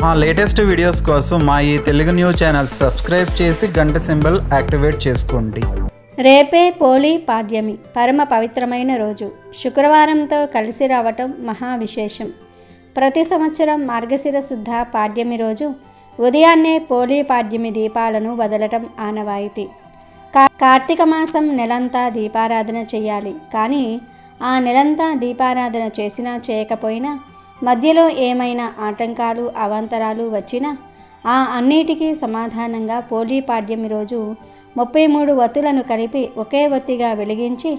మా latest videos కోసం మా ఈ తెలుగు న్యూస్ ఛానల్ సబ్స్క్రైబ్ చేసి గంట సింబల్ యాక్టివేట్ చేసుకోండి. రేపే పోలీ పాడ్యమి, పరమ పవిత్రమైన రోజు. శుక్రవారంతో కలిసి రావటం మహా విశేషం. ప్రతి సంవత్సరం మార్గశిర శుద్ధ పాడ్యమి రోజు ఉదయాన్నే పోలీ పాడ్యమి దీపాలను వదలటం ఆనవాయితీ. కార్తీక మాసం నెలంతా దీపారాధన చేయాలి. కానీ ఆ నెలంతా దీపారాధన చేసినా చేయకపోయినా మధ్యలో ఏమైనా ఆటంకాలు అవాంతరాలు వచ్చినా ఆ అన్నిటికీ సమాధానంగా పోలీ పాడ్యమి రోజు 33 వత్తులను కలిపి ఒకే ఒత్తిగా వెలిగించి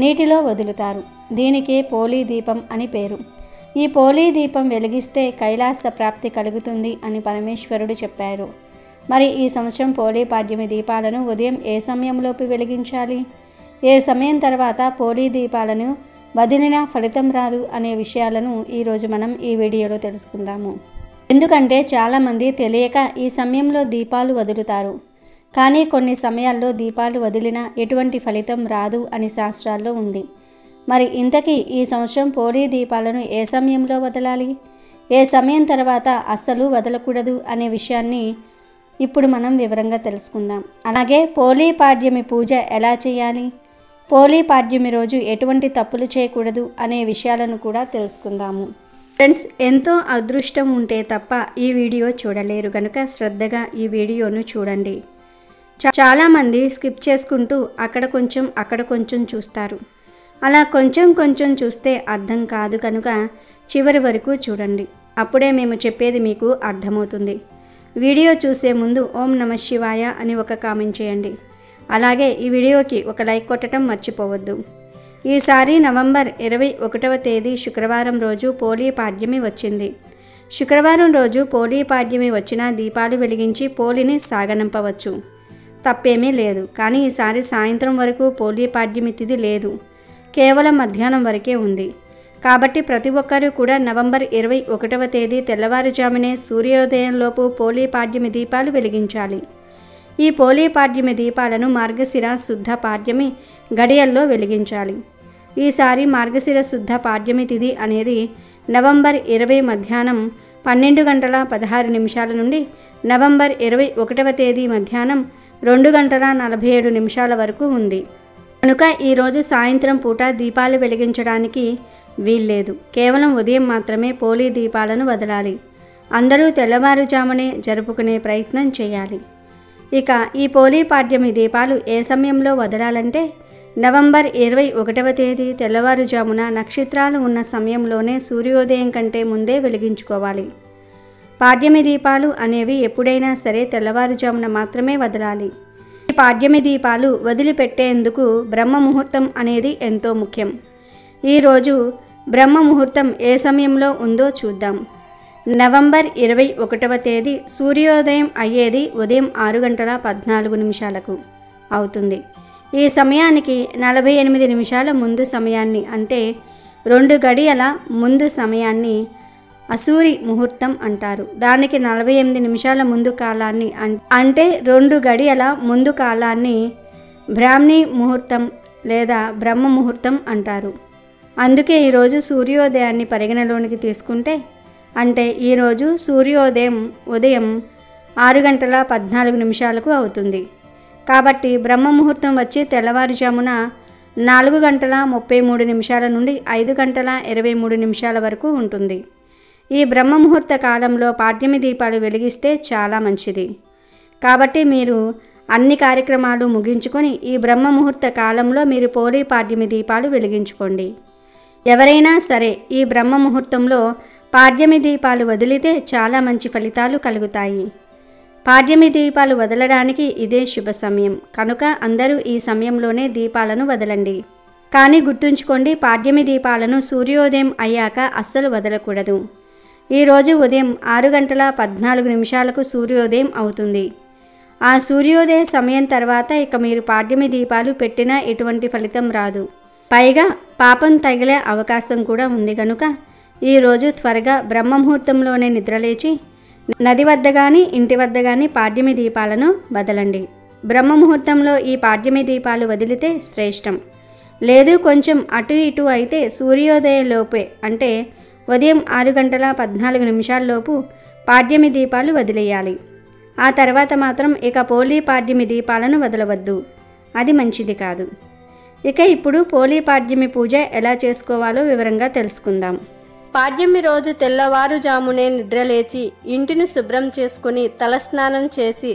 నీటిలో వదులుతారు. దీనికి పోలీ దీపం అని పేరు. ఈ పోలీ దీపం వెలిగిస్తే కైలాస ప్రాప్తి కలుగుతుంది అని పరమేశ్వరుడు చెప్పారు. మరి ఈ సంవత్సరం పోలీ పాడ్యమి దీపాలను ఉదయం ఏ సమయంలోపు వెలిగించాలి, ఏ సమయం తర్వాత పోలీ దీపాలను వదిలినా ఫలితం రాదు అనే విషయాలను ఈరోజు మనం ఈ వీడియోలో తెలుసుకుందాము. ఎందుకంటే చాలామంది తెలియక ఈ సమయంలో దీపాలు వదులుతారు. కానీ కొన్ని సమయాల్లో దీపాలు వదిలినా ఎటువంటి ఫలితం రాదు అని శాస్త్రాల్లో ఉంది. మరి ఇంతకీ ఈ సంవత్సరం పోలీ దీపాలను ఏ సమయంలో వదలాలి, ఏ సమయం తర్వాత అస్సలు వదలకూడదు అనే విషయాన్ని ఇప్పుడు మనం వివరంగా తెలుసుకుందాం. అలాగే పోలీ పాడ్యమి పూజ ఎలా చేయాలి, పోలీ పాడ్యమి రోజు ఎటువంటి తప్పులు చేయకూడదు అనే విషయాలను కూడా తెలుసుకుందాము. ఫ్రెండ్స్, ఎంతో అదృష్టం ఉంటే తప్ప ఈ వీడియో చూడలేరు కనుక శ్రద్ధగా ఈ వీడియోను చూడండి. చాలామంది స్కిప్ చేసుకుంటూ అక్కడ కొంచెం చూస్తారు. అలా కొంచెం చూస్తే అర్థం కాదు కనుక చివరి వరకు చూడండి. అప్పుడే మేము చెప్పేది మీకు అర్థమవుతుంది. వీడియో చూసే ముందు ఓం నమః శివాయ అని ఒక కామెంట్ చేయండి. అలాగే ఈ వీడియోకి ఒక లైక్ కొట్టడం మర్చిపోవద్దు. ఈసారి నవంబర్ 21వ తేదీ శుక్రవారం రోజు పోలీ పాడ్యమి వచ్చింది. శుక్రవారం రోజు పోలీ పాడ్యమి వచ్చినా దీపాలు వెలిగించి పోలీని సాగనంపవచ్చు, తప్పేమీ లేదు. కానీ ఈసారి సాయంత్రం వరకు పోలీ పాడ్యమి తిథి లేదు, కేవలం మధ్యాహ్నం వరకే ఉంది. కాబట్టి ప్రతి ఒక్కరూ కూడా నవంబర్ 21వ తేదీ తెల్లవారుజామునే సూర్యోదయంలోపు పోలీ పాడ్యమి దీపాలు వెలిగించాలి. ఈ పోలీ పాడ్యమి దీపాలను మార్గశిర శుద్ధ పాడ్యమి గడియల్లో వెలిగించాలి. ఈసారి మార్గశిర శుద్ధ పాడ్యమి తిథి అనేది నవంబర్ 20 మధ్యాహ్నం 12:16 నుండి నవంబర్ 21వ తేదీ మధ్యాహ్నం 2:47 వరకు ఉంది. కనుక ఈరోజు సాయంత్రం పూట దీపాలు వెలిగించడానికి వీల్లేదు. కేవలం ఉదయం మాత్రమే పోలీ దీపాలను వదలాలి. అందరూ తెల్లవారుజామునే జరుపుకునే ప్రయత్నం చేయాలి. ఇక ఈ పోలీ పాడ్యమి దీపాలు ఏ సమయంలో వదలాలంటే నవంబర్ 21వ తేదీ తెల్లవారుజామున నక్షత్రాలు ఉన్న సమయంలోనే సూర్యోదయం కంటే ముందే వెలిగించుకోవాలి. పాడ్యమి దీపాలు అనేవి ఎప్పుడైనా సరే తెల్లవారుజామున మాత్రమే వదలాలి. ఈ పాడ్యమి దీపాలు వదిలిపెట్టేందుకు బ్రహ్మ ముహూర్తం అనేది ఎంతో ముఖ్యం. ఈరోజు బ్రహ్మ ముహూర్తం ఏ సమయంలో ఉందో చూద్దాం. నవంబర్ 21వ తేదీ సూర్యోదయం అయ్యేది ఉదయం 6:14 అవుతుంది. ఈ సమయానికి 48 నిమిషాల ముందు సమయాన్ని, అంటే 2 గడియల ముందు సమయాన్ని అసూరి ముహూర్తం అంటారు. దానికి 48 నిమిషాల ముందు కాలాన్ని, అంటే 2 గడియల ముందు కాలాన్ని బ్రాహ్మీ ముహూర్తం లేదా బ్రహ్మ ముహూర్తం అంటారు. అందుకే ఈరోజు సూర్యోదయాన్ని పరిగణలోనికి తీసుకుంటే, అంటే ఈరోజు సూర్యోదయం ఉదయం 6:14 అవుతుంది. కాబట్టి బ్రహ్మ ముహూర్తం వచ్చి తెల్లవారుజామున 4:33 నుండి 5:23 వరకు ఉంటుంది. ఈ బ్రహ్మ ముహూర్త కాలంలో పాడ్యమి దీపాలు వెలిగిస్తే చాలా మంచిది. కాబట్టి మీరు అన్ని కార్యక్రమాలు ముగించుకొని ఈ బ్రహ్మ ముహూర్త కాలంలో మీరు పోలీ పాడ్యమి దీపాలు వెలిగించుకోండి. ఎవరైనా సరే ఈ బ్రహ్మ ముహూర్తంలో పాడ్యమి దీపాలు వదిలితే చాలా మంచి ఫలితాలు కలుగుతాయి. పాడ్యమి దీపాలు వదలడానికి ఇదే శుభ సమయం కనుక అందరూ ఈ సమయంలోనే దీపాలను వదలండి. కానీ గుర్తుంచుకోండి, పాడ్యమి దీపాలను సూర్యోదయం అయ్యాక అస్సలు వదలకూడదు. ఈరోజు ఉదయం 6:14 సూర్యోదయం అవుతుంది. ఆ సూర్యోదయ సమయం తర్వాత ఇక మీరు పాడ్యమి దీపాలు పెట్టినా ఎటువంటి ఫలితం రాదు. పైగా పాపం తగిలే అవకాశం కూడా ఉంది. కనుక ఈరోజు త్వరగా బ్రహ్మ ముహూర్తంలోనే నిద్రలేచి నది వద్ద కానీ ఇంటి వద్ద కానీ పాడ్యమి దీపాలను వదలండి. బ్రహ్మ ముహూర్తంలో ఈ పాడ్యమి దీపాలు వదిలితే శ్రేష్టం. లేదు కొంచెం అటు ఇటు అయితే సూర్యోదయం లోపే, అంటే ఉదయం 6:14 లోపు పాడ్యమి దీపాలు వదిలేయాలి. ఆ తర్వాత మాత్రం ఇక పోలీ పాడ్యమి దీపాలను వదలవద్దు, అది మంచిది కాదు. ఇక ఇప్పుడు పోలీ పాడ్యమి పూజ ఎలా చేసుకోవాలో వివరంగా తెలుసుకుందాం. పాడ్యమి రోజు తెల్లవారుజామునే నిద్రలేచి ఇంటిని శుభ్రం చేసుకుని తలస్నానం చేసి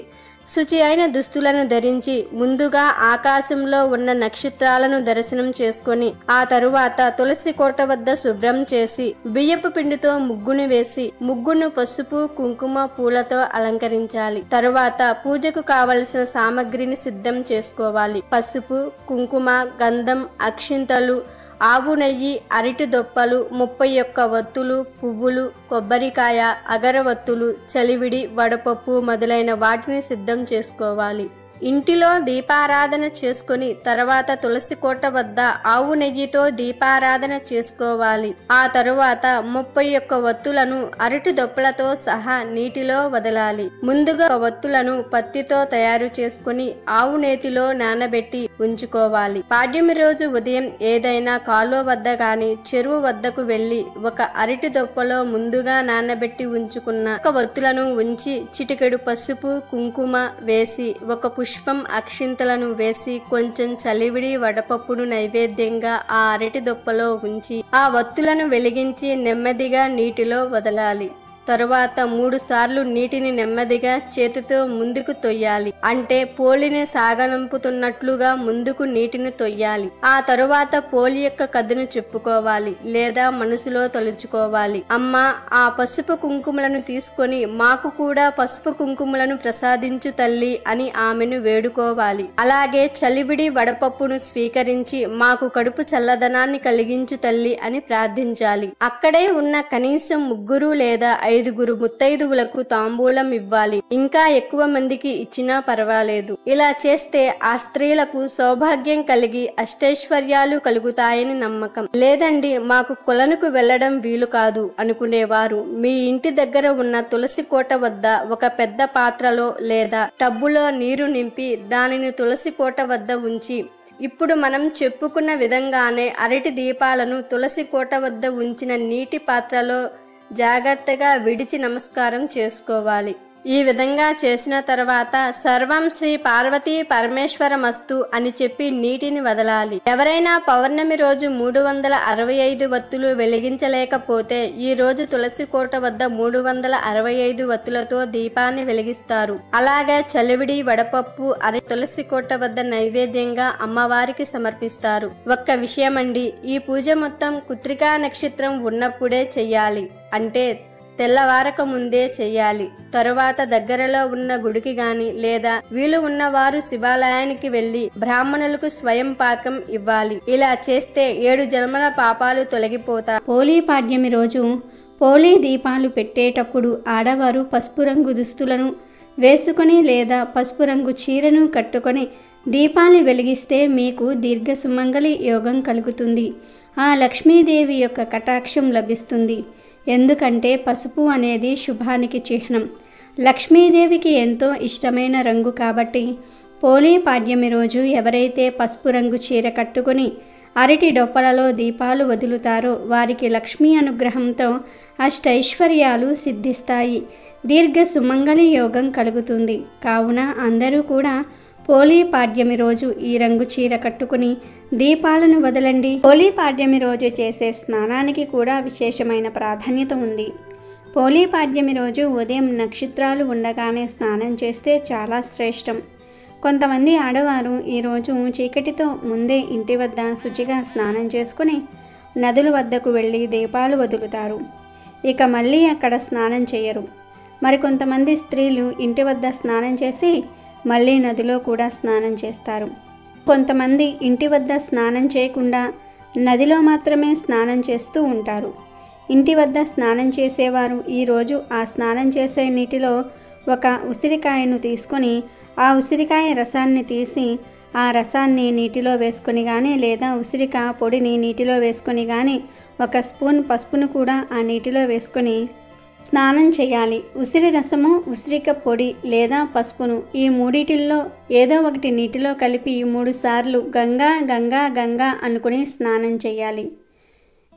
శుచి అయిన దుస్తులను ధరించి ముందుగా ఆకాశంలో ఉన్న నక్షత్రాలను దర్శనం చేసుకొని ఆ తరువాత తులసి కోట వద్ద శుభ్రం చేసి బియ్యపు పిండితో ముగ్గును వేసి ముగ్గును పసుపు కుంకుమ పూలతో అలంకరించాలి. తరువాత పూజకు కావలసిన సామగ్రిని సిద్ధం చేసుకోవాలి. పసుపు, కుంకుమ, గంధం, అక్షింతలు, ఆవు నెయ్యి, అరటి దొప్పలు, 31 వత్తులు, పువ్వులు, కొబ్బరికాయ, అగరవత్తులు, చలివిడి, వడపప్పు మొదలైన వాటిని సిద్ధం చేసుకోవాలి. ఇంటిలో దీపారాధన చేసుకుని తర్వాత తులసి కోట వద్ద ఆవు నెయ్యితో దీపారాధన చేసుకోవాలి. ఆ తరువాత 31 వత్తులను అరటి దొప్పలతో సహా నీటిలో వదలాలి. ముందుగా వత్తులను పత్తితో తయారు చేసుకుని ఆవు నేతిలో నానబెట్టి ఉంచుకోవాలి. పాడ్యమి రోజు ఉదయం ఏదైనా కాలువ వద్ద గాని చెరువు వద్దకు వెళ్లి ఒక అరటి దొప్పలో ముందుగా నానబెట్టి ఉంచుకున్న ఒక వత్తులను ఉంచి చిటికెడు పసుపు కుంకుమ వేసి ఒక పుష్పం అక్షింతలను వేసి కొంచెం చలివిడి వడపప్పును నైవేద్యంగా ఆ అరటి దొప్పలో ఉంచి ఆ వత్తులను వెలిగించి నెమ్మదిగా నీటిలో వదలాలి. తరువాత 3 సార్లు నీటిని నెమ్మదిగా చేతితో ముందుకు తొయ్యాలి. అంటే పోలిని సాగనంపుతున్నట్లుగా ముందుకు నీటిని తొయ్యాలి. ఆ తరువాత పోలి యొక్క కథను చెప్పుకోవాలి లేదా మనసులో తలుచుకోవాలి. అమ్మ, ఆ పసుపు కుంకుమలను తీసుకొని మాకు కూడా పసుపు కుంకుమలను ప్రసాదించు తల్లి అని ఆమెను వేడుకోవాలి. అలాగే చలివిడి వడపప్పును స్వీకరించి మాకు కడుపు చల్లదనాన్ని కలిగించు తల్లి అని ప్రార్థించాలి. అక్కడే ఉన్న కనీసం 3 లేదా 5 ముత్తైదువులకు తాంబూలం ఇవ్వాలి. ఇంకా ఎక్కువ మందికి ఇచ్చినా పర్వాలేదు. ఇలా చేస్తే ఆ స్త్రీలకు సౌభాగ్యం కలిగి అష్టైశ్వర్యాలు కలుగుతాయని నమ్మకం. లేదండి, మాకు కొలనుకు వెళ్లడం వీలు కాదు అనుకునేవారు మీ ఇంటి దగ్గర ఉన్న తులసి కోట వద్ద ఒక పెద్ద పాత్రలో లేదా టబ్బులో నీరు నింపి దానిని తులసి కోట వద్ద ఉంచి ఇప్పుడు మనం చెప్పుకున్న విధంగానే అరటి దీపాలను తులసి కోట వద్ద ఉంచిన నీటి పాత్రలో జాగ్రత్తగా విడిచి నమస్కారం చేసుకోవాలి. ఈ విధంగా చేసిన తర్వాత సర్వం శ్రీ పార్వతీ పరమేశ్వరమస్తు అని చెప్పి నీటిని వదలాలి. ఎవరైనా పౌర్ణమి రోజు 365 వత్తులు వెలిగించలేకపోతే ఈ రోజు తులసి కోట వద్ద 365 వత్తులతో దీపాన్ని వెలిగిస్తారు. అలాగే చలివిడి వడపప్పు తులసి కోట వద్ద నైవేద్యంగా అమ్మవారికి సమర్పిస్తారు. ఒక్క విషయమండి, ఈ పూజ మొత్తం కృత్తికా నక్షత్రం ఉన్నప్పుడే చెయ్యాలి. అంటే తెల్లవారక ముందే చెయ్యాలి. తరువాత దగ్గరలో ఉన్న గుడికి గాని లేదా వీలు ఉన్నవారు శివాలయానికి వెళ్లి బ్రాహ్మణులకు స్వయం పాకం ఇవ్వాలి. ఇలా చేస్తే 7 జన్మల పాపాలు తొలగిపోతాయి. పోలీ పాడ్యమి రోజు పోలీ దీపాలు పెట్టేటప్పుడు ఆడవారు పసుపు రంగు దుస్తులను వేసుకొని లేదా పసుపు రంగు చీరను కట్టుకొని దీపాన్ని వెలిగిస్తే మీకు దీర్ఘ సుమంగళి యోగం కలుగుతుంది. ఆ లక్ష్మీదేవి యొక్క కటాక్షం లభిస్తుంది. ఎందుకంటే పసుపు అనేది శుభానికి చిహ్నం. లక్ష్మీదేవికి ఎంతో ఇష్టమైన రంగు కాబట్టి పోలీ పాడ్యమి రోజు ఎవరైతే పసుపు రంగు చీర కట్టుకొని అరటి డొప్పలలో దీపాలు వదులుతారో వారికి లక్ష్మీ అనుగ్రహంతో అష్టైశ్వర్యాలు సిద్ధిస్తాయి. దీర్ఘ సుమంగళి యోగం కలుగుతుంది. కావున అందరూ కూడా పోలీ పాడ్యమి రోజు ఈ రంగు చీర కట్టుకుని దీపాలను వదలండి. పోలీ పాడ్యమి రోజు చేసే స్నానానికి కూడా విశేషమైన ప్రాధాన్యత ఉంది. పోలీ పాడ్యమి రోజు ఉదయం నక్షత్రాలు ఉండగానే స్నానం చేస్తే చాలా శ్రేష్టం. కొంతమంది ఆడవారు ఈరోజు చీకటితో ముందే ఇంటి వద్ద శుచిగా స్నానం చేసుకుని నదుల వద్దకు వెళ్ళి దీపాలు వదులుతారు. ఇక మళ్ళీ అక్కడ స్నానం చేయరు. మరికొంతమంది స్త్రీలు ఇంటి వద్ద స్నానం చేసి మళ్ళీ నదిలో కూడా స్నానం చేస్తారు. కొంతమంది ఇంటి వద్ద స్నానం చేయకుండా నదిలో మాత్రమే స్నానం చేస్తూ ఉంటారు. ఇంటి వద్ద స్నానం చేసేవారు ఈరోజు ఆ స్నానం చేసే నీటిలో ఒక ఉసిరికాయను తీసుకొని ఆ ఉసిరికాయ రసాన్ని తీసి ఆ రసాన్ని నీటిలో వేసుకొని కానీ లేదా ఉసిరికాయ పొడిని నీటిలో వేసుకొని కానీ 1 స్పూన్ పసుపును కూడా ఆ నీటిలో వేసుకొని స్నానం చేయాలి. ఉసిరి రసము, ఉసిరిక పొడి లేదా పసుపును ఈ మూడిటిల్లో ఏదో ఒకటి నీటిలో కలిపి 3 సార్లు గంగా గంగా గంగా అనుకుని స్నానం చేయాలి.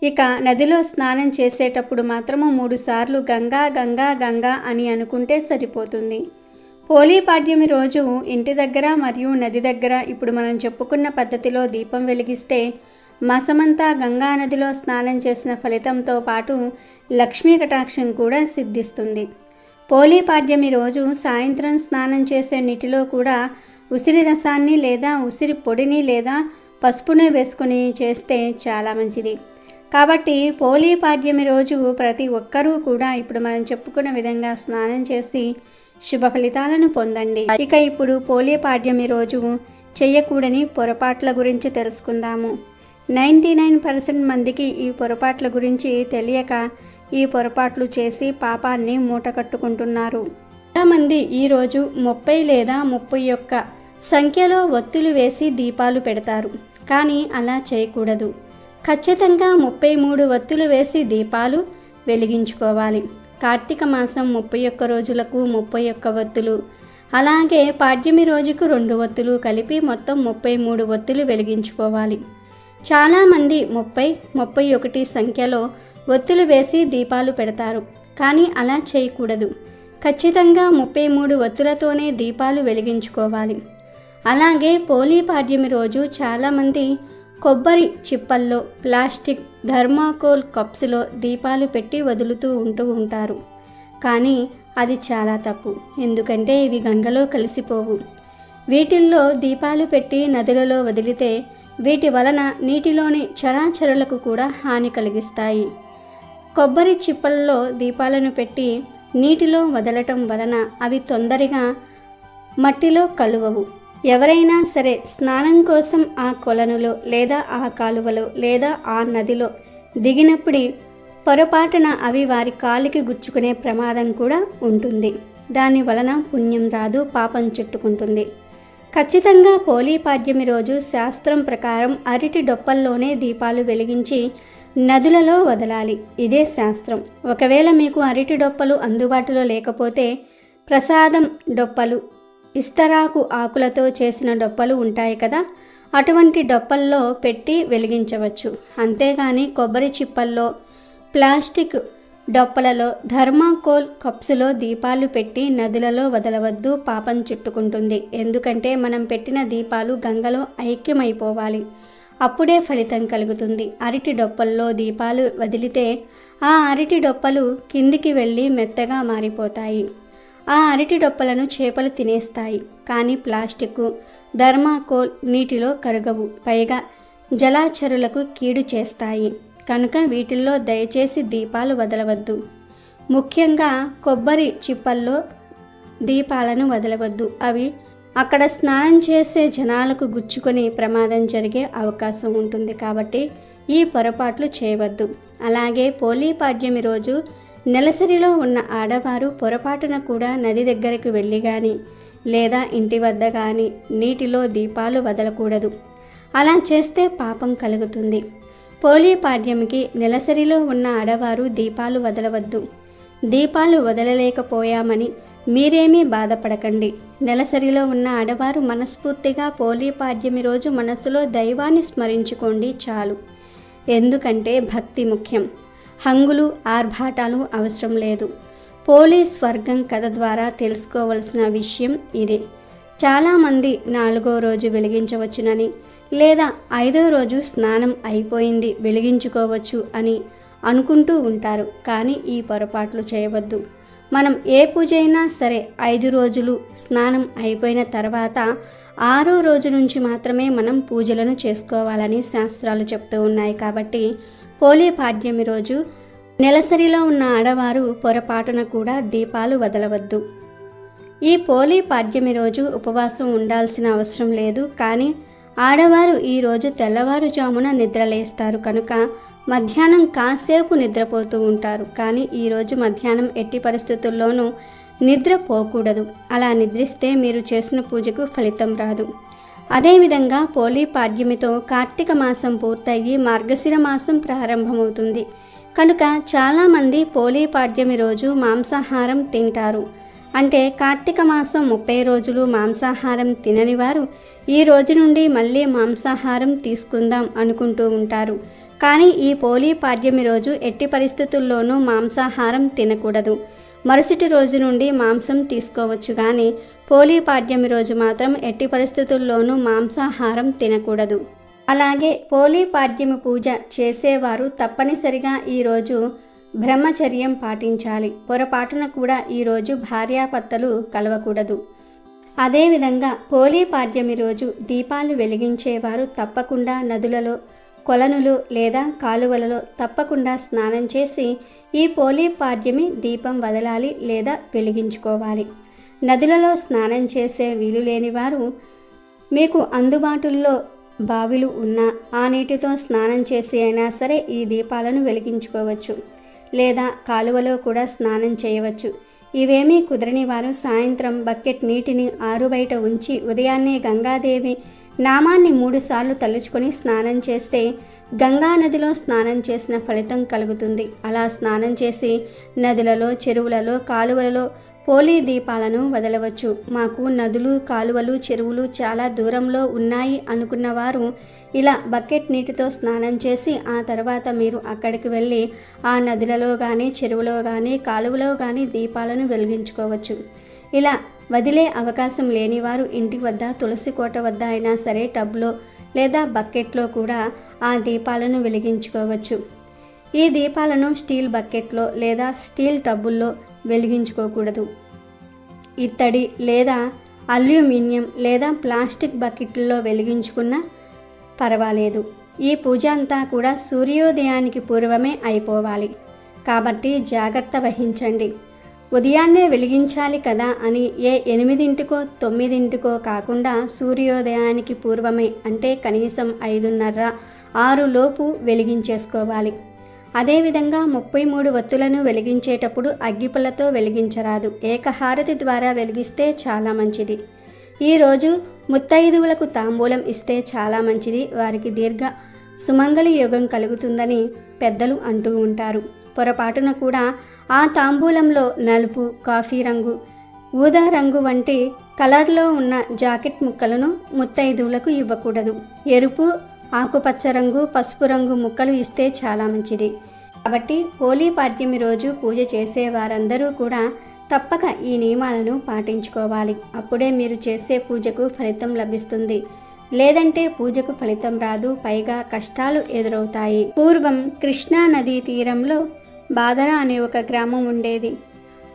ఇక నదిలో స్నానం చేసేటప్పుడు మాత్రము 3 సార్లు గంగా గంగా గంగా అని అనుకుంటే సరిపోతుంది. పోలీ పాడ్యమి రోజు ఇంటి దగ్గర మరియు నది దగ్గర ఇప్పుడు మనం చెప్పుకున్న పద్ధతిలో దీపం వెలిగిస్తే మాసమంతా గంగా నదిలో స్నానం చేసిన ఫలితంతో పాటు లక్ష్మీ కటాక్షం కూడా సిద్ధిస్తుంది. పోలీ పాడ్యమి రోజు సాయంత్రం స్నానం చేసే నీటిలో కూడా ఉసిరి రసాన్ని లేదా ఉసిరి పొడిని లేదా పసుపుని వేసుకుని చేస్తే చాలా మంచిది. కాబట్టి పోలీ పాడ్యమి రోజు ప్రతి ఒక్కరూ కూడా ఇప్పుడు మనం చెప్పుకున్న విధంగా స్నానం చేసి శుభ ఫలితాలను పొందండి. ఇక ఇప్పుడు పోలీ పాడ్యమి రోజు చేయకూడని పొరపాట్ల గురించి తెలుసుకుందాము. 99% మందికి ఈ పొరపాట్ల గురించి తెలియక ఈ పొరపాట్లు చేసి పాపాన్ని మూటకట్టుకుంటున్నారు. చాలామంది ఈరోజు 30 లేదా 31 సంఖ్యలో ఒత్తులు వేసి దీపాలు పెడతారు. కానీ అలా చేయకూడదు. ఖచ్చితంగా 33 ఒత్తులు వేసి దీపాలు వెలిగించుకోవాలి. కార్తీక మాసం 31 రోజులకు 31 ఒత్తులు, అలాగే పాడ్యమి రోజుకు 2 ఒత్తులు కలిపి మొత్తం 33 ఒత్తులు వెలిగించుకోవాలి. చాలామంది 30, 31 సంఖ్యలో ఒత్తులు వేసి దీపాలు పెడతారు. కానీ అలా చేయకూడదు. ఖచ్చితంగా 33 ఒత్తులతోనే దీపాలు వెలిగించుకోవాలి. అలాగే పోలీ పాడ్యమి రోజు చాలామంది కొబ్బరి చిప్పల్లో, ప్లాస్టిక్, థర్మాకోల్ కప్స్లో దీపాలు పెట్టి వదులుతూ ఉంటారు. కానీ అది చాలా తప్పు. ఎందుకంటే ఇవి గంగలో కలిసిపోవు. వీటిల్లో దీపాలు పెట్టి నదులలో వదిలితే వీటి వలన నీటిలోని చరాచరులకు కూడా హాని కలిగిస్తాయి. కొబ్బరి చిప్పల్లో దీపాలను పెట్టి నీటిలో వదలటం వలన అవి తొందరగా మట్టిలో కలువవు. ఎవరైనా సరే స్నానం కోసం ఆ కొలనులో లేదా ఆ కాలువలో లేదా ఆ నదిలో దిగినప్పుడు పొరపాటున అవి వారి కాలికి గుచ్చుకునే ప్రమాదం కూడా ఉంటుంది. దాని వలన పుణ్యం రాదు, పాపం చుట్టుకుంటుంది. ఖచ్చితంగా పోలీ పాడ్యమి రోజు శాస్త్రం ప్రకారం అరటి డొప్పల్లోనే దీపాలు వెలిగించి నదులలో వదలాలి. ఇదే శాస్త్రం. ఒకవేళ మీకు అరటి డొప్పలు అందుబాటులో లేకపోతే ప్రసాదం డొప్పలు, ఇస్తరాకు ఆకులతో చేసిన డొప్పలు ఉంటాయి కదా, అటువంటి డొప్పల్లో పెట్టి వెలిగించవచ్చు. అంతేగాని కొబ్బరి చిప్పల్లో, ప్లాస్టిక్ డొప్పలలో, థర్మాకోల్ కప్స్లో దీపాలు పెట్టి నదులలో వదలవద్దు, పాపం చుట్టుకుంటుంది. ఎందుకంటే మనం పెట్టిన దీపాలు గంగలో ఐక్యమైపోవాలి. అప్పుడే ఫలితం కలుగుతుంది. అరటి డొప్పల్లో దీపాలు వదిలితే ఆ అరటి డొప్పలు కిందికి వెళ్ళి మెత్తగా మారిపోతాయి. ఆ అరటి డొప్పలను చేపలు తినేస్తాయి. కానీ ప్లాస్టిక్, థర్మాకోల్ నీటిలో కరగవు, పైగా జలాచరులకు కీడు చేస్తాయి. కనుక వీటిల్లో దయచేసి దీపాలు వదలవద్దు. ముఖ్యంగా కొబ్బరి చిప్పల్లో దీపాలను వదలవద్దు. అవి అక్కడ స్నానం చేసే జనాలకు గుచ్చుకొని ప్రమాదం జరిగే అవకాశం ఉంటుంది. కాబట్టి ఈ పొరపాట్లు చేయవద్దు. అలాగే పోలీ పాడ్యమి రోజు నెలసరిలో ఉన్న ఆడవారు పొరపాటున కూడా నది దగ్గరకు వెళ్ళి కానీ లేదా ఇంటి వద్ద కానీ నీటిలో దీపాలు వదలకూడదు. అలా చేస్తే పాపం కలుగుతుంది. పోలీ పాడ్యమికి నెలసరిలో ఉన్న ఆడవారు దీపాలు వదలవద్దు. దీపాలు వదలలేకపోయామని మీరేమీ బాధపడకండి. నెలసరిలో ఉన్న ఆడవారు మనస్ఫూర్తిగా పోలీ పాడ్యమి రోజు మనసులో దైవాన్ని స్మరించుకోండి చాలు. ఎందుకంటే భక్తి ముఖ్యం. హంగులు, ఆర్భాటాలు అవసరం లేదు. పోలీ స్వర్గం కథ ద్వారా తెలుసుకోవలసిన విషయం ఇదే. చాలామంది 4వ రోజు వెలిగించవచ్చునని లేదా 5వ రోజు స్నానం అయిపోయింది వెలిగించుకోవచ్చు అని అనుకుంటూ ఉంటారు. కానీ ఈ పొరపాట్లు చేయవద్దు. మనం ఏ పూజ అయినా సరే 5 రోజులు స్నానం అయిపోయిన తర్వాత 6వ రోజు నుంచి మాత్రమే మనం పూజలను చేసుకోవాలని శాస్త్రాలు చెప్తూ ఉన్నాయి. కాబట్టి పోలీ పాడ్యమి రోజు నెలసరిలో ఉన్న ఆడవారు పొరపాటున కూడా దీపాలు వదలవద్దు. ఈ పోలీ పాడ్యమి రోజు ఉపవాసం ఉండాల్సిన అవసరం లేదు. కానీ ఆడవారు ఈరోజు తెల్లవారుజామున నిద్రలేస్తారు కనుక మధ్యాహ్నం కాసేపు నిద్రపోతూ ఉంటారు. కానీ ఈరోజు మధ్యాహ్నం ఎట్టి పరిస్థితుల్లోనూ నిద్రపోకూడదు. అలా నిద్రిస్తే మీరు చేసిన పూజకు ఫలితం రాదు. అదేవిధంగా పోలీ పాడ్యమితో కార్తీక మాసం పూర్తయ్యి మార్గశిర మాసం ప్రారంభమవుతుంది. కనుక చాలామంది పోలీ పాడ్యమి రోజు మాంసాహారం తింటారు. అంటే కార్తీక మాసం 30 రోజులు మాంసాహారం తినని వారు ఈ రోజు నుండి మళ్ళీ మాంసాహారం తీసుకుందాం అనుకుంటూ ఉంటారు. కానీ ఈ పోలీ పాడ్యమి రోజు ఎట్టి పరిస్థితుల్లోనూ మాంసాహారం తినకూడదు. మరుసటి రోజు నుండి మాంసం తీసుకోవచ్చు, కానీ పోలీ పాడ్యమి రోజు మాత్రం ఎట్టి పరిస్థితుల్లోనూ మాంసాహారం తినకూడదు. అలాగే పోలీ పాడ్యమి పూజ చేసేవారు తప్పనిసరిగా ఈరోజు బ్రహ్మచర్యం పాటించాలి. పొరపాటున కూడా ఈరోజు భార్యాభర్తలు కలవకూడదు. అదేవిధంగా పోలీ పాడ్యమి రోజు దీపాలు వెలిగించేవారు తప్పకుండా నదులలో, కొలనులు లేదా కాలువలలో తప్పకుండా స్నానం చేసి ఈ పోలీ పాడ్యమి దీపం వదలాలి లేదా వెలిగించుకోవాలి. నదులలో స్నానం చేసే వీలు లేని వారు మీకు అందుబాటులో బావిలు ఉన్నా ఆ నీటితో స్నానం చేసి అయినా సరే ఈ దీపాలను వెలిగించుకోవచ్చు, లేదా కాలువలో కూడా స్నానం చేయవచ్చు. ఇవేమీ కుదరని వారు సాయంత్రం బకెట్ నీటిని ఆరుబయట ఉంచి ఉదయాన్నే గంగాదేవి నామాన్ని 3 సార్లు తలుచుకొని స్నానం చేస్తే గంగా నదిలో స్నానం చేసిన ఫలితం కలుగుతుంది. అలా స్నానం చేసి నదులలో, చెరువులలో, కాలువలలో పోలీ దీపాలను వదలవచ్చు. మాకు నదులు, కాలువలు, చెరువులు చాలా దూరంలో ఉన్నాయి అనుకున్నవారు ఇలా బకెట్ నీటితో స్నానం చేసి ఆ తర్వాత మీరు అక్కడికి వెళ్ళి ఆ నదులలో కానీ, చెరువులో కానీ, కాలువలో కానీ దీపాలను వెలిగించుకోవచ్చు. ఇలా వదిలే అవకాశం లేనివారు ఇంటి వద్ద, తులసి కోట వద్ద అయినా సరే టబ్లో లేదా బకెట్లో కూడా ఆ దీపాలను వెలిగించుకోవచ్చు. ఈ దీపాలను స్టీల్ బకెట్లో లేదా స్టీల్ టబ్బుల్లో వెలిగించుకోకూడదు. ఇత్తడి లేదా అల్యూమినియం లేదా ప్లాస్టిక్ బకెట్లలో వెలిగించుకున్నా పర్వాలేదు. ఈ పూజ అంతా కూడా సూర్యోదయానికి పూర్వమే అయిపోవాలి. కాబట్టి జాగ్రత్త వహించండి. ఉదయాన్నే వెలిగించాలి కదా అని ఏ 8కో 9కో కాకుండా సూర్యోదయానికి పూర్వమే, అంటే కనీసం 5:30, 6 లోపు వెలిగించేసుకోవాలి. అదేవిధంగా 33 వత్తులను వెలిగించేటప్పుడు అగ్గిపుల్లతో వెలిగించరాదు. ఏకహారతి ద్వారా వెలిగిస్తే చాలా మంచిది. ఈరోజు ముత్తైదువులకు తాంబూలం ఇస్తే చాలా మంచిది. వారికి దీర్ఘ సుమంగళి యోగం కలుగుతుందని పెద్దలు అంటూ ఉంటారు. పొరపాటున కూడా ఆ తాంబూలంలో నలుపు, కాఫీ రంగు, ఊదా రంగు వంటి కలర్లో ఉన్న జాకెట్ ముక్కలను ముత్తైదువులకు ఇవ్వకూడదు. ఎరుపు, ఆకుపచ్చ రంగు, పసుపు రంగు ముక్కలు ఇస్తే చాలా మంచిది. కాబట్టి పోలీ పాడ్యమి రోజు పూజ చేసే వారందరూ కూడా తప్పక ఈ నియమాలను పాటించుకోవాలి. అప్పుడే మీరు చేసే పూజకు ఫలితం లభిస్తుంది. లేదంటే పూజకు ఫలితం రాదు, పైగా కష్టాలు ఎదురవుతాయి. పూర్వం కృష్ణా నదీ తీరంలో బాదర అనే ఒక గ్రామం ఉండేది.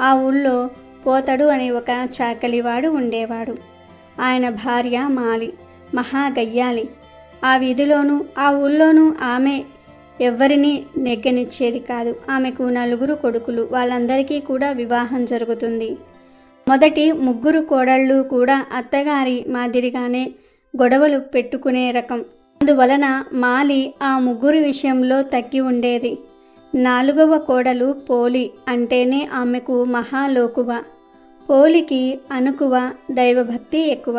ఆ ఊళ్ళో పోతడు అనే ఒక చాకలివాడు ఉండేవాడు. ఆయన భార్య మాలి, మహాగయ్యాలి. ఆ వీధిలోనూ ఆ ఊళ్ళోనూ ఆమె ఎవ్వరినీ నెగ్గనిచ్చేది కాదు. ఆమెకు 4 కొడుకులు. వాళ్ళందరికీ కూడా వివాహం జరుగుతుంది. మొదటి 3 కోడళ్ళు కూడా అత్తగారి మాదిరిగానే గొడవలు పెట్టుకునే రకం. అందువలన మాలి ఆ 3 విషయంలో తగ్గి ఉండేది. 4వ కోడలు పోలి అంటేనే ఆమెకు మహాలోకువ. పోలికి అనుకువ, దైవభక్తి ఎక్కువ.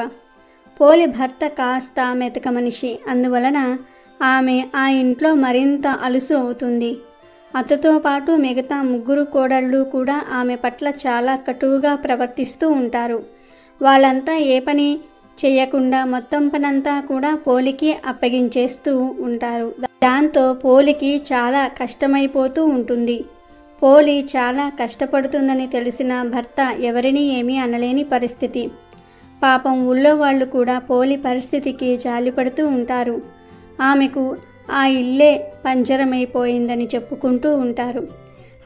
పోలి భర్త కాస్త మెతక మనిషి. అందువలన ఆమె ఆ ఇంట్లో మరింత అలుసు అవుతుంది. అతతో పాటు మిగతా 3 కోడళ్ళు కూడా ఆమె పట్ల చాలా కటువుగా ప్రవర్తిస్తూ ఉంటారు. వాళ్ళంతా ఏ పని చేయకుండా మొత్తం పనంతా కూడా పోలికి అప్పగించేస్తూ ఉంటారు. దాంతో పోలికి చాలా కష్టమైపోతూ ఉంటుంది. పోలి చాలా కష్టపడుతుందని తెలిసిన భర్త ఎవరినీ ఏమీ అనలేని పరిస్థితి. పాపం ఊళ్ళో వాళ్ళు కూడా పోలి పరిస్థితికి జాలిపడుతూ ఉంటారు. ఆమెకు ఆ ఇల్లే పంజరమైపోయిందని చెప్పుకుంటూ ఉంటారు.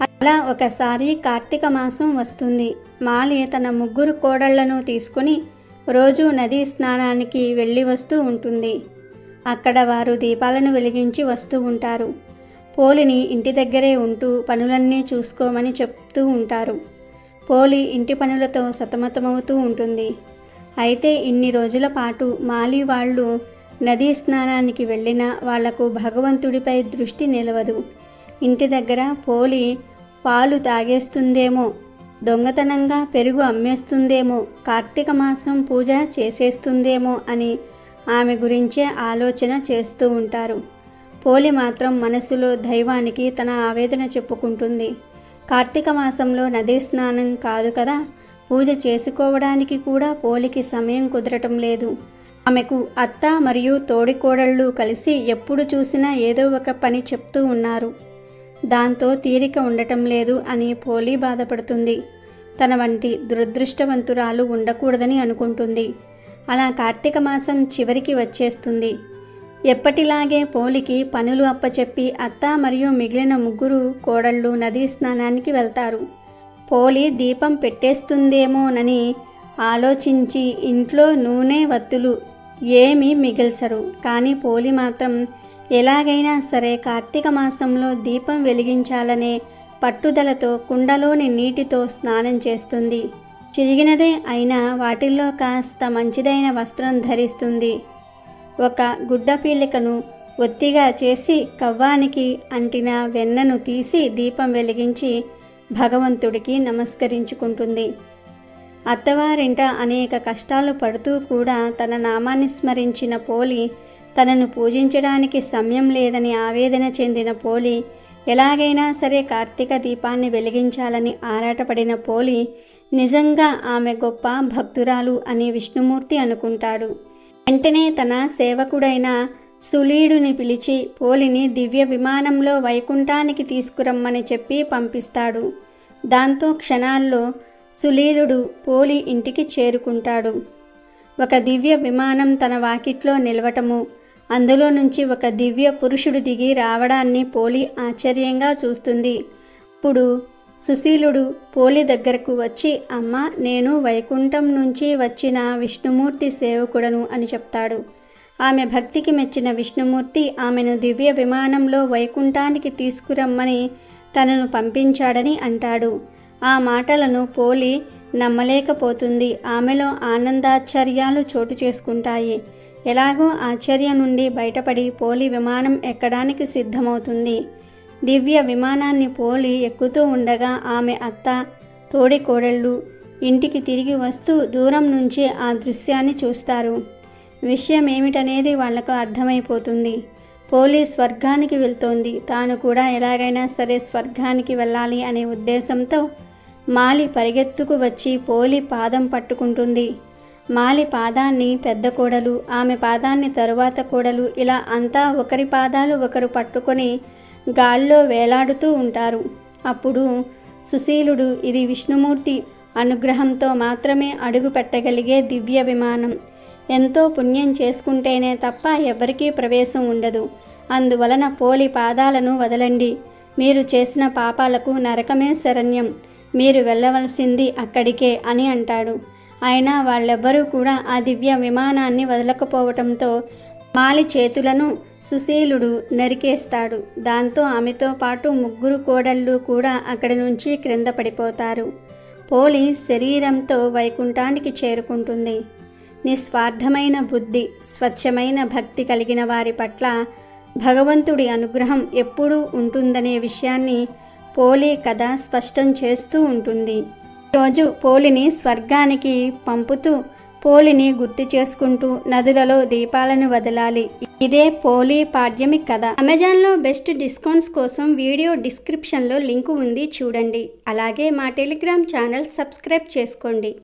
అలా ఒకసారి కార్తీక మాసం వస్తుంది. మాలి తన 3 కోడళ్లను తీసుకుని రోజు నదీ స్నానానికి వెళ్ళి వస్తూ ఉంటుంది. అక్కడ వారు దీపాలను వెలిగించి వస్తూ ఉంటారు. పోలిని ఇంటి దగ్గరే ఉంటూ పనులన్నీ చూసుకోమని చెప్తూ ఉంటారు. పోలి ఇంటి పనులతో సతమతమవుతూ ఉంటుంది. అయితే ఇన్ని రోజుల పాటు మాలి వాళ్ళు నదీ స్నానానికి వెళ్ళినా వాళ్లకు భగవంతుడిపై దృష్టి నిలవదు. ఇంటి దగ్గర పోలి పాలు తాగేస్తుందేమో, దొంగతనంగా పెరుగు అమ్మేస్తుందేమో, కార్తీక మాసం పూజ చేసేస్తుందేమో అని ఆమె గురించే ఆలోచన చేస్తూ ఉంటారు. పోలి మాత్రం మనసులో దైవానికి తన ఆవేదన చెప్పుకుంటుంది. కార్తీక మాసంలో నదీ స్నానం కాదు కదా, పూజ చేసుకోవడానికి కూడా పోలికి సమయం కుదరటం లేదు. ఆమెకు అత్త మరియు తోడికోడళ్ళు కలిసి ఎప్పుడు చూసినా ఏదో ఒక పని చెప్తూ ఉన్నారు. దాంతో తీరిక ఉండటం లేదు అని పోలి బాధపడుతుంది. తన వంటి దురదృష్టవంతురాలు ఉండకూడదని అనుకుంటుంది. అలా కార్తీక మాసం చివరికి వచ్చేస్తుంది. ఎప్పటిలాగే పోలికి పనులు అప్పచెప్పి అత్త మరియు మిగిలిన ముగ్గురు కోడళ్ళు నదీ స్నానానికి వెళ్తారు. పోలి దీపం పెట్టేస్తుందేమోనని ఆలోచించి ఇంట్లో నూనె వత్తులు ఏమీ మిగిల్చరు. కానీ పోలి మాత్రం ఎలాగైనా సరే కార్తీక మాసంలో దీపం వెలిగించాలనే పట్టుదలతో కుండలోని నీటితో స్నానం చేస్తుంది. చిరిగినదే అయినా వాటిల్లో కాస్త మంచిదైన వస్త్రం ధరిస్తుంది. ఒక గుడ్డ పీలికను ఒత్తిగా చేసి కవ్వానికి అంటిన వెన్నను తీసి దీపం వెలిగించి భగవంతుడికి నమస్కరించుకుంటుంది. అత్తవారింట అనేక కష్టాలు పడుతూ కూడా తన నామాన్ని స్మరించిన పోలి, తనను పూజించడానికి సమయం లేదని ఆవేదన చెందిన పోలి, ఎలాగైనా సరే కార్తీక దీపాన్ని వెలిగించాలని ఆరాటపడిన పోలి నిజంగా ఆమె గొప్ప భక్తురాలు అని విష్ణుమూర్తి అనుకుంటాడు. వెంటనే తన సేవకుడైన సులీడుని పిలిచి పోలిని దివ్య విమానంలో వైకుంఠానికి తీసుకురమ్మని చెప్పి పంపిస్తాడు. దాంతో క్షణాల్లో సులీలుడు పోలి ఇంటికి చేరుకుంటాడు. ఒక దివ్య విమానం తన వాకిట్లో నిలవటము, అందులో నుంచి ఒక దివ్య పురుషుడు దిగి రావడాన్ని పోలి ఆశ్చర్యంగా చూస్తుంది. అప్పుడు సుశీలుడు పోలి దగ్గరకు వచ్చి, అమ్మ, నేను వైకుంఠం నుంచి వచ్చిన విష్ణుమూర్తి సేవకుడను అని చెప్తాడు. ఆమె భక్తికి మెచ్చిన విష్ణుమూర్తి ఆమెను దివ్య విమానంలో వైకుంఠానికి తీసుకురమ్మని తనను పంపించాడని అంటాడు. ఆ మాటలను పోలి నమ్మలేకపోతుంది. ఆమెలో ఆనందాశ్చర్యాలు చోటు చేసుకుంటాయి. ఎలాగో ఆశ్చర్యం నుండి బయటపడి పోలి విమానం ఎక్కడానికి సిద్ధమవుతుంది. దివ్య విమానాన్ని పోలి ఎక్కుతూ ఉండగా ఆమె అత్త, తోడికోడళ్ళు ఇంటికి తిరిగి వస్తూ దూరం నుంచి ఆ దృశ్యాన్ని చూస్తారు. విషయం ఏమిటనేది వాళ్లకు అర్థమైపోతుంది. పోలి స్వర్గానికి వెళ్తోంది. తాను కూడా ఎలాగైనా సరే స్వర్గానికి వెళ్ళాలి అనే ఉద్దేశంతో మాలి పరిగెత్తుకు వచ్చి పోలి పాదం పట్టుకుంటుంది. మాలి పాదాన్ని పెద్ద కోడలు, ఆమె పాదాన్ని తరువాత కోడలు, ఇలా అంతా ఒకరి పాదాలు ఒకరు పట్టుకొని గాల్లో వేలాడుతూ ఉంటారు. అప్పుడు సుశీలుడు, ఇది విష్ణుమూర్తి అనుగ్రహంతో మాత్రమే అడుగు పెట్టగలిగే దివ్య విమానం. ఎంతో పుణ్యం చేసుకుంటేనే తప్ప ఎవరికీ ప్రవేశం ఉండదు. అందువలన పోలి పాదాలను వదలండి. మీరు చేసిన పాపాలకు నరకమే శరణ్యం. మీరు వెళ్ళవలసింది అక్కడికే అని అంటాడు. అయినా వాళ్ళెవ్వరూ కూడా ఆ దివ్య విమానాన్ని వదలకపోవటంతో మాలి చేతులను సుశీలుడు నరికేస్తాడు. దాంతో ఆమెతో పాటు ముగ్గురు కోడళ్ళు కూడా అక్కడి నుంచి క్రింద పడిపోతారు. పోలి శరీరంతో వైకుంఠానికి చేరుకుంటుంది. నిస్వార్థమైన బుద్ధి, స్వచ్ఛమైన భక్తి కలిగిన వారి పట్ల భగవంతుడి అనుగ్రహం ఎప్పుడూ ఉంటుందనే విషయాన్ని పోలి కథ స్పష్టం చేస్తూ ఉంటుంది. రోజు పోలిని స్వర్గానికి పంపుతూ పోలిని గుర్తు చేసుకుంటూ నదులలో దీపాలను వదలాలి. ఇదే పోలి పాడ్యమి కథ. అమెజాన్లో బెస్ట్ డిస్కౌంట్స్ కోసం వీడియో డిస్క్రిప్షన్లో లింకు ఉంది, చూడండి. అలాగే మా టెలిగ్రామ్ ఛానల్ సబ్స్క్రైబ్ చేసుకోండి.